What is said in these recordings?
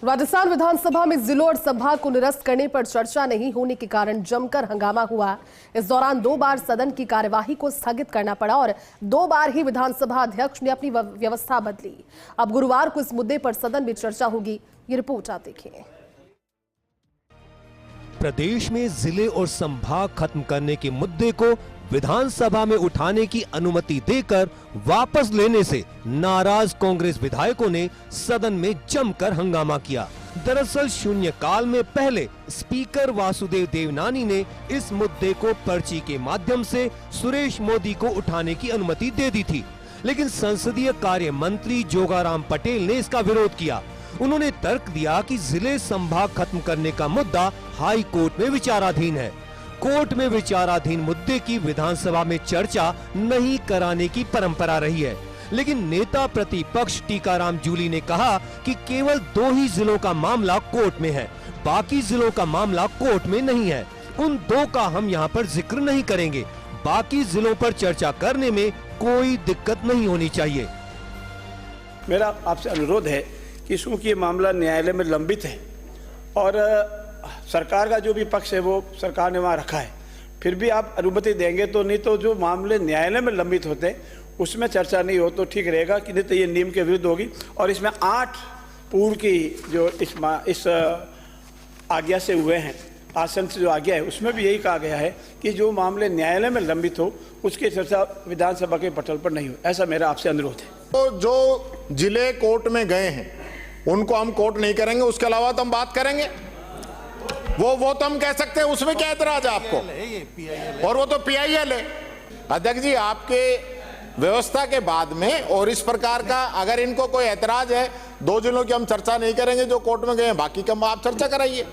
राजस्थान विधानसभा में जिलों और संभाग को निरस्त करने पर चर्चा नहीं होने के कारण जमकर हंगामा हुआ। इस दौरान 2 बार सदन की कार्यवाही को स्थगित करना पड़ा और 2 बार ही विधानसभा अध्यक्ष ने अपनी व्यवस्था बदली। अब गुरुवार को इस मुद्दे पर सदन में चर्चा होगी। ये रिपोर्ट आप देखिए। प्रदेश में जिले और संभाग खत्म करने के मुद्दे को विधानसभा में उठाने की अनुमति देकर वापस लेने से नाराज कांग्रेस विधायकों ने सदन में जमकर हंगामा किया। दरअसल शून्यकाल में पहले स्पीकर वासुदेव देवनानी ने इस मुद्दे को पर्ची के माध्यम से सुरेश मोदी को उठाने की अनुमति दे दी थी, लेकिन संसदीय कार्य मंत्री जोगाराम पटेल ने इसका विरोध किया। उन्होंने तर्क दिया कि जिले संभाग खत्म करने का मुद्दा हाई कोर्ट में विचाराधीन है। कोर्ट में विचाराधीन मुद्दे की विधानसभा में चर्चा नहीं कराने की परंपरा रही है, लेकिन नेता प्रतिपक्ष टीकाराम जूली ने कहा कि केवल 2 ही जिलों का मामला कोर्ट में है, बाकी जिलों का मामला कोर्ट में नहीं है। उन 2 का हम यहाँ पर जिक्र नहीं करेंगे। बाकी जिलों पर चर्चा करने में कोई दिक्कत नहीं होनी चाहिए। मेरा आपसे अनुरोध है कि चूंकि ये मामला न्यायालय में लंबित है और सरकार का जो भी पक्ष है वो सरकार ने वहाँ रखा है, फिर भी आप अनुमति देंगे तो, नहीं तो जो मामले न्यायालय में लंबित होते हैं उसमें चर्चा नहीं हो तो ठीक रहेगा, कि नहीं तो ये नियम के विरुद्ध होगी। और इसमें 8 पूर्व की जो इस आज्ञा से हुए हैं, आसन से जो आज्ञा है उसमें भी यही कहा गया है कि जो मामले न्यायालय में लंबित हो उसकी चर्चा विधानसभा के पटल पर नहीं हो। ऐसा मेरा आपसे अनुरोध है। तो जो जिले कोर्ट में गए हैं उनको हम कोर्ट नहीं करेंगे, उसके अलावा तो हम बात करेंगे। वो तो हम कह सकते हैं, उसमें क्या एतराज है आपको? और वो तो PIL है। अध्यक्ष जी, आपके व्यवस्था के बाद में और इस प्रकार का अगर इनको कोई एतराज है, 2 जिलों की हम चर्चा नहीं करेंगे जो कोर्ट में गए, बाकी का आप चर्चा कराइए।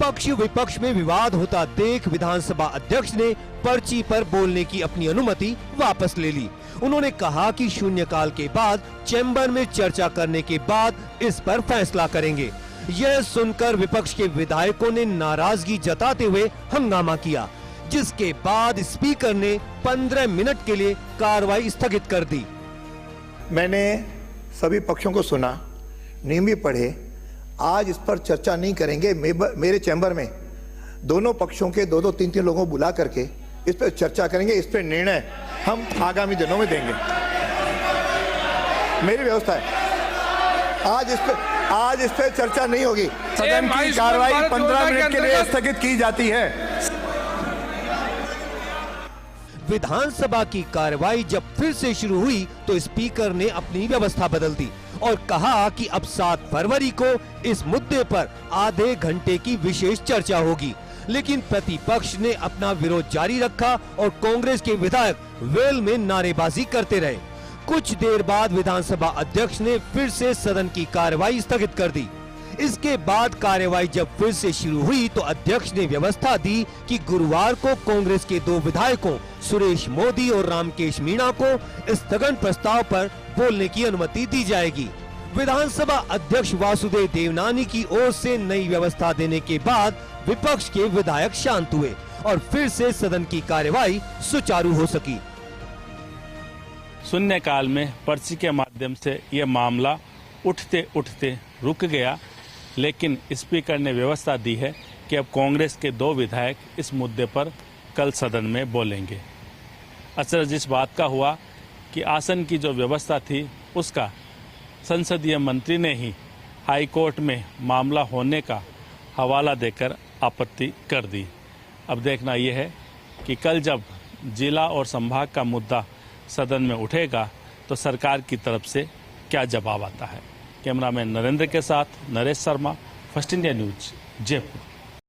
पक्ष विपक्ष में विवाद होता देख विधानसभा अध्यक्ष ने पर्ची पर बोलने की अपनी अनुमति वापस ले ली। उन्होंने कहा कि शून्यकाल के बाद चैम्बर में चर्चा करने के बाद इस पर फैसला करेंगे। यह सुनकर विपक्ष के विधायकों ने नाराजगी जताते हुए हंगामा किया, जिसके बाद स्पीकर ने 15 मिनट के लिए कार्रवाई स्थगित कर दी। मैंने सभी पक्षों को सुना, नियम भी पढ़े। आज इस पर चर्चा नहीं करेंगे। मेरे चैम्बर में दोनों पक्षों के 2-2, 3-3 लोगों को बुला करके इस पर चर्चा करेंगे। इस पर निर्णय हम आगामी दिनों में देंगे। मेरी व्यवस्था है। आज इस पर चर्चा नहीं होगी। सदन की कार्रवाई 15 मिनट के लिए स्थगित की जाती है। विधानसभा की कार्रवाई जब फिर से शुरू हुई तो स्पीकर ने अपनी व्यवस्था बदल दी और कहा कि अब 7 फरवरी को इस मुद्दे पर आधे घंटे की विशेष चर्चा होगी। लेकिन प्रतिपक्ष ने अपना विरोध जारी रखा और कांग्रेस के विधायक वेल में नारेबाजी करते रहे। कुछ देर बाद विधानसभा अध्यक्ष ने फिर से सदन की कार्रवाई स्थगित कर दी। इसके बाद कार्यवाही जब फिर से शुरू हुई तो अध्यक्ष ने व्यवस्था दी कि गुरुवार को कांग्रेस के 2 विधायकों सुरेश मोदी और रामकेश मीणा को स्थगन प्रस्ताव पर बोलने की अनुमति दी जाएगी। विधानसभा अध्यक्ष वासुदेव देवनानी की ओर से नई व्यवस्था देने के बाद विपक्ष के विधायक शांत हुए और फिर से सदन की कार्यवाही सुचारू हो सकी। शून्यकाल में पर्ची के माध्यम से यह मामला उठते उठते रुक गया, लेकिन स्पीकर ने व्यवस्था दी है कि अब कांग्रेस के 2 विधायक इस मुद्दे पर कल सदन में बोलेंगे। असर इस बात का हुआ कि आसन की जो व्यवस्था थी उसका संसदीय मंत्री ने ही हाई कोर्ट में मामला होने का हवाला देकर आपत्ति कर दी। अब देखना यह है कि कल जब जिला और संभाग का मुद्दा सदन में उठेगा तो सरकार की तरफ से क्या जवाब आता है। कैमरामैन नरेंद्र के साथ Naresh Sharma, first India news, Jaipur.